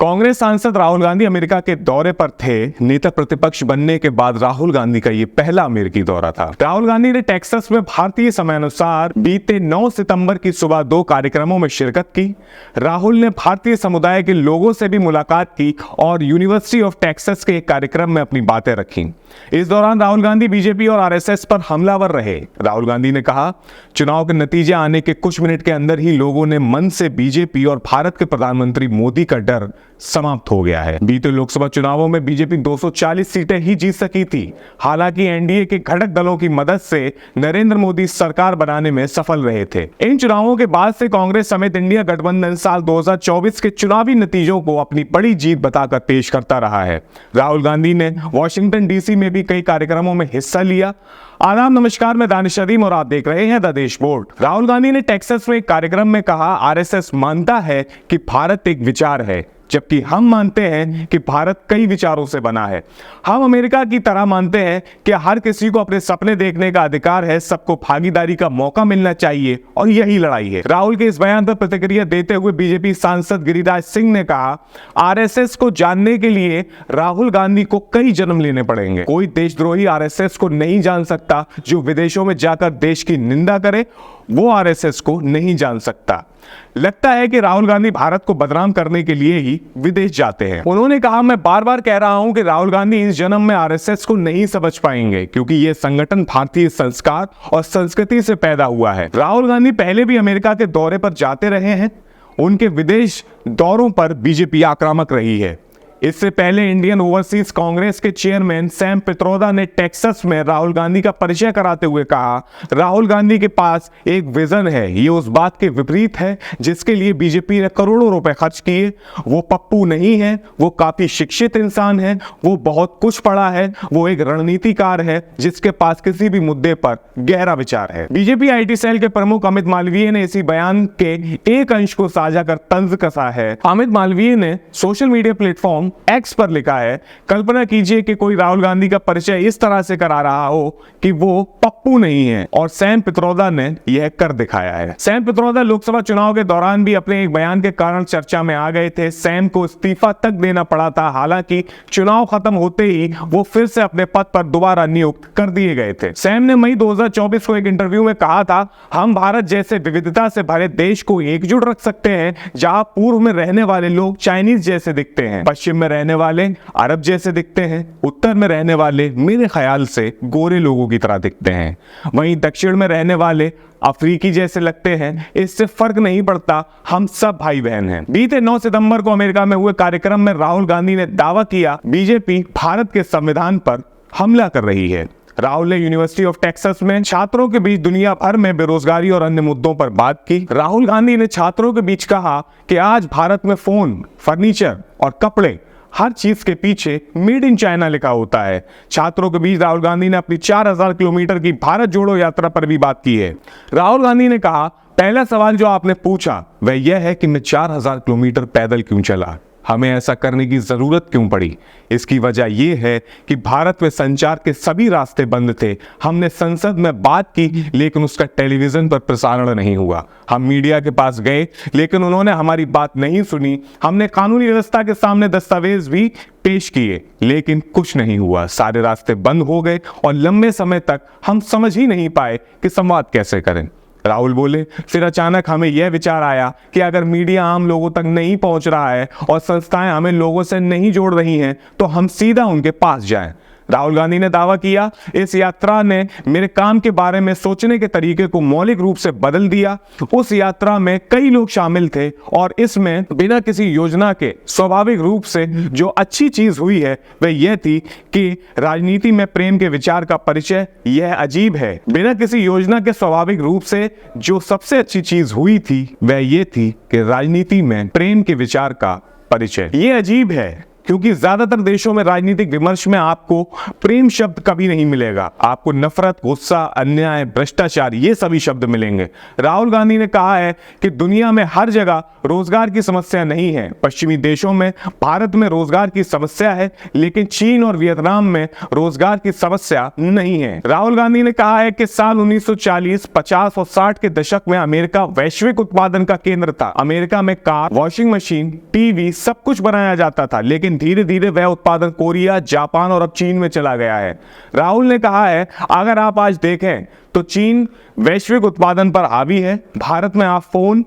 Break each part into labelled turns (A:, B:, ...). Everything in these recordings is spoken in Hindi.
A: कांग्रेस सांसद राहुल गांधी अमेरिका के दौरे पर थे। नेता प्रतिपक्ष बनने के बाद राहुल गांधी का ये पहला अमेरिकी दौरा था। राहुल गांधी ने टेक्सास में भारतीय समय अनुसार बीते 9 सितंबर की सुबह 2 कार्यक्रमों में शिरकत की। राहुल ने भारतीय समुदाय के लोगों से भी मुलाकात की और यूनिवर्सिटी ऑफ टेक्सास के एक कार्यक्रम में अपनी बातें रखी। इस दौरान राहुल गांधी बीजेपी और आरएसएस पर हमलावर रहे। राहुल गांधी ने कहा, चुनाव के नतीजे आने के कुछ मिनट के अंदर ही लोगों ने मन से बीजेपी और भारत के प्रधानमंत्री मोदी का डर समाप्त हो गया है। बीते लोकसभा चुनावों में बीजेपी 240 सीटें ही जीत सकी थी। हालांकि एनडीए के घटक दलों की मदद से नरेंद्र मोदी सरकार बनाने में सफल रहे थे। इन चुनावों के बाद से कांग्रेस समेत इंडिया गठबंधन साल 2024 के चुनावी नतीजों को अपनी बड़ी जीत बताकर पेश करता रहा है। राहुल गांधी ने वॉशिंगटन डीसी में भी कई कार्यक्रमों में हिस्सा लिया। आदाब नमस्कार, मैं दानिश अदीम और आप देख रहे हैं द देश बोर्ड। राहुल गांधी ने टेक्सास में एक कार्यक्रम में कहा, आरएसएस मानता है कि भारत एक विचार है, जबकि हम मानते हैं कि भारत कई विचारों से बना है। हम अमेरिका की तरह मानते हैं कि हर किसी को अपने सपने देखने का अधिकार है, सबको भागीदारी का मौका मिलना चाहिए और यही लड़ाई है। राहुल के इस बयान पर प्रतिक्रिया देते हुए बीजेपी सांसद गिरिराज सिंह ने कहा, आरएसएस को जानने के लिए राहुल गांधी को कई जन्म लेने पड़ेंगे। कोई देशद्रोही आरएसएस को नहीं जान सकता। जो विदेशों में जाकर देश की निंदा करे वो आरएसएस को नहीं जान सकता। लगता है कि राहुल गांधी भारत को बदनाम करने के लिए ही विदेश जाते हैं। उन्होंने कहा, मैं बार बार कह रहा हूं कि राहुल गांधी इस जन्म में आरएसएस को नहीं समझ पाएंगे, क्योंकि यह संगठन भारतीय संस्कार और संस्कृति से पैदा हुआ है। राहुल गांधी पहले भी अमेरिका के दौरे पर जाते रहे हैं। उनके विदेश दौरों पर बीजेपी आक्रामक रही है। इससे पहले इंडियन ओवरसीज कांग्रेस के चेयरमैन सैम पित्रोदा ने टेक्सास में राहुल गांधी का परिचय कराते हुए कहा, राहुल गांधी के पास एक विजन है, ये उस बात के विपरीत है जिसके लिए बीजेपी ने करोड़ों रुपए खर्च किए। वो पप्पू नहीं है, वो काफी शिक्षित इंसान है, वो बहुत कुछ पढ़ा है, वो एक रणनीतिकार है जिसके पास किसी भी मुद्दे पर गहरा विचार है। बीजेपी आईटी सेल के प्रमुख अमित मालवीय ने इसी बयान के एक अंश को साझा कर तंज कसा है। अमित मालवीय ने सोशल मीडिया प्लेटफॉर्म एक्स पर लिखा है, कल्पना कीजिए कि कोई राहुल गांधी का परिचय इस तरह से करा रहा हो कि वो पप्पू नहीं है, और सैम पित्रोदा ने यह कर दिखाया है। सैम पित्रोदा लोकसभा चुनाव के दौरान भी अपने एक बयान के कारण चर्चा में आ गए थे। सैम को इस्तीफा तक देना पड़ा था। हालांकि चुनाव खत्म होते ही वो फिर से अपने पद पर दोबारा नियुक्त कर दिए गए थे। सैम ने मई 2024 को एक इंटरव्यू में कहा था, हम भारत जैसे विविधता से भरे देश को एकजुट रख सकते हैं, जहां पूर्व में रहने वाले लोग चाइनीज जैसे दिखते हैं, पश्चिम में रहने वाले अरब जैसे दिखते हैं, उत्तर में रहने वाले मेरे ख्याल से गोरे लोगों की तरह दिखते हैं, वहीं दक्षिण में रहने वाले अफ्रीकी जैसे लगते हैं। इससे फर्क नहीं पड़ता, हम सब भाई बहन हैं। बीते 9 सितंबर को अमेरिका में हुए कार्यक्रम में राहुल गांधी ने दावा किया, बीजेपी भारत के संविधान पर हमला कर रही है। राहुल ने यूनिवर्सिटी ऑफ टेक्सास में छात्रों के बीच दुनिया भर में बेरोजगारी और अन्य मुद्दों पर बात की। राहुल गांधी ने छात्रों के बीच कहा कि आज भारत में फोन, फर्नीचर और कपड़े, हर चीज के पीछे मेड इन चाइना लिखा होता है। छात्रों के बीच राहुल गांधी ने अपनी 4000 किलोमीटर की भारत जोड़ो यात्रा पर भी बात की है। राहुल गांधी ने कहा, पहला सवाल जो आपने पूछा वह यह है कि मैं 4000 किलोमीटर पैदल क्यों चला, हमें ऐसा करने की जरूरत क्यों पड़ी। इसकी वजह यह है कि भारत में संचार के सभी रास्ते बंद थे। हमने संसद में बात की लेकिन उसका टेलीविजन पर प्रसारण नहीं हुआ। हम मीडिया के पास गए लेकिन उन्होंने हमारी बात नहीं सुनी। हमने कानूनी व्यवस्था के सामने दस्तावेज भी पेश किए लेकिन कुछ नहीं हुआ। सारे रास्ते बंद हो गए और लंबे समय तक हम समझ ही नहीं पाए कि संवाद कैसे करें। राहुल बोले, फिर अचानक हमें यह विचार आया कि अगर मीडिया आम लोगों तक नहीं पहुंच रहा है और संस्थाएं हमें लोगों से नहीं जोड़ रही हैं तो हम सीधा उनके पास जाएं। राहुल गांधी ने दावा किया, इस यात्रा ने मेरे काम के बारे में सोचने के तरीके को मौलिक रूप से बदल दिया। उस यात्रा में कई लोग शामिल थे और इसमें बिना किसी योजना के स्वाभाविक रूप से जो अच्छी चीज हुई है वह यह थी कि राजनीति में प्रेम के विचार का परिचय। यह अजीब है, बिना किसी योजना के स्वाभाविक रूप से जो सबसे अच्छी चीज हुई थी वह यह थी कि राजनीति में प्रेम के विचार का परिचय। यह अजीब है, क्योंकि ज्यादातर देशों में राजनीतिक विमर्श में आपको प्रेम शब्द कभी नहीं मिलेगा, आपको नफरत, गुस्सा, अन्याय, भ्रष्टाचार ये सभी शब्द मिलेंगे। राहुल गांधी ने कहा है कि दुनिया में हर जगह रोजगार की समस्या नहीं है। पश्चिमी देशों में, भारत में रोजगार की समस्या है, लेकिन चीन और वियतनाम में रोजगार की समस्या नहीं है। राहुल गांधी ने कहा है कि साल 1940, 50 और 60 के दशक में अमेरिका वैश्विक उत्पादन का केंद्र था। अमेरिका में कार, वॉशिंग मशीन, टीवी सब कुछ बनाया जाता था, लेकिन धीरे धीरे वह उत्पादन कोरिया, जापान और अब चीन में चला गया है। राहुल ने कहा है, अगर आप आज देखें तो चीन वैश्विक उत्पादन पर हावी है। भारत में आप फोन,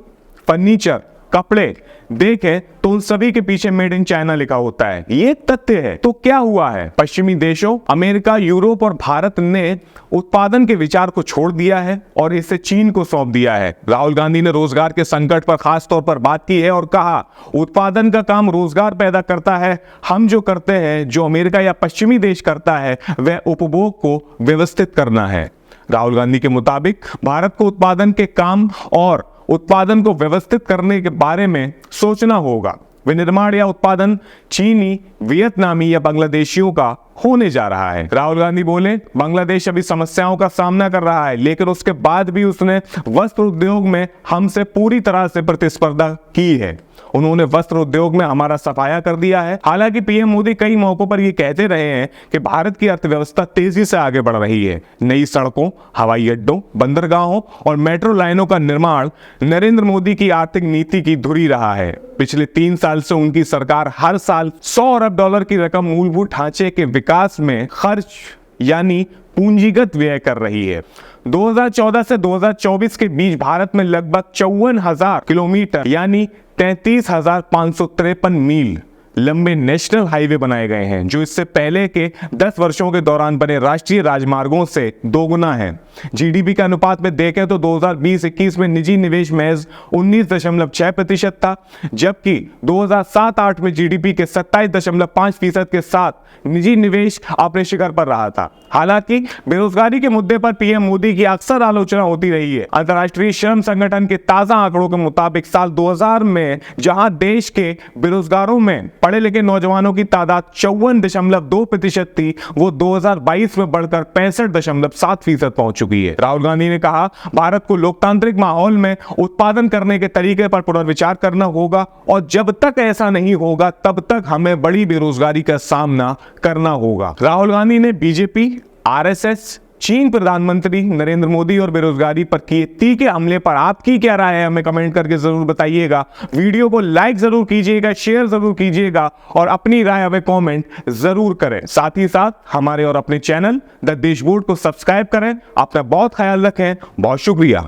A: फर्नीचर, कपड़े देखें तो उन सभी के पीछे मेड इन चाइना लिखा होता है। ये तथ्य है। तो क्या हुआ है? पश्चिमी देशों अमेरिका, यूरोप और भारत ने उत्पादन के विचार को छोड़ दिया है और इसे चीन को सौंप दिया है। राहुल गांधी ने रोजगार के संकट पर खास तौर पर बात की है और कहा, उत्पादन का काम रोजगार पैदा करता है। हम जो करते हैं, जो अमेरिका या पश्चिमी देश करता है, वह उपभोग को व्यवस्थित करना है। राहुल गांधी के मुताबिक भारत को उत्पादन के काम और उत्पादन को व्यवस्थित करने के बारे में सोचना होगा। विनिर्माण या उत्पादन चीनी, वियतनामी या बांग्लादेशियों का होने जा रहा है। राहुल गांधी बोले, बांग्लादेश अभी समस्याओं का सामना कर रहा है, लेकिन उसके बाद भी उसने वस्त्र उद्योग में हमसे पूरी तरह से प्रतिस्पर्धा की है। उन्होंने वस्त्र उद्योग में हमारा सफाया कर दिया है। हालांकि पीएम मोदी कई मौकों पर यह कहते रहे हैं कि भारत की अर्थव्यवस्था तेजी से आगे बढ़ रही है। नई सड़कों, हवाई अड्डों, बंदरगाहों और मेट्रो लाइनों का निर्माण नरेंद्र मोदी की आर्थिक नीति की धुरी रहा है। पिछले 3 साल से उनकी सरकार हर साल $100 अरब की रकम मूलभूत ढांचे के विकास में खर्च यानी पूंजीगत व्यय कर रही है। 2014 से 2024 के बीच भारत में लगभग 54,000 किलोमीटर यानी 33,553 मील लंबे नेशनल हाईवे बनाए गए हैं, जो इससे पहले के 10 वर्षों के दौरान बने राष्ट्रीय राजमार्गों से दोगुना है। जीडीपी के अनुपात में देखें तो 2020-21 में निजी निवेश महज 19.6% था, जबकि 2007-8 में जीडीपी के 27.5% के साथ निजी निवेश अपने शिखर पर रहा था। हालांकि बेरोजगारी के मुद्दे पर पीएम मोदी की अक्सर आलोचना होती रही है। अंतर्राष्ट्रीय श्रम संगठन के ताजा आंकड़ों के मुताबिक साल 2000 में जहां देश के बेरोजगारों में पढ़े लिखे नौजवानों की तादाद 54.2% थी, वो 2022 में बढ़कर 65.7% पहुंच चुकी है। राहुल गांधी ने कहा, भारत को लोकतांत्रिक माहौल में उत्पादन करने के तरीके पर पुनर्विचार करना होगा और जब तक ऐसा नहीं होगा तब तक हमें बड़ी बेरोजगारी का सामना करना होगा। राहुल गांधी ने बीजेपी, आरएसएस, चीन प्रधानमंत्री नरेंद्र मोदी और बेरोजगारी पर किए तीखे हमले पर आपकी क्या राय है, हमें कमेंट करके जरूर बताइएगा। वीडियो को लाइक जरूर कीजिएगा, शेयर जरूर कीजिएगा और अपनी राय हमें कमेंट जरूर करें। साथ ही साथ हमारे और अपने चैनल द देशबोर्ड को सब्सक्राइब करें। अपना बहुत ख्याल रखें। बहुत शुक्रिया।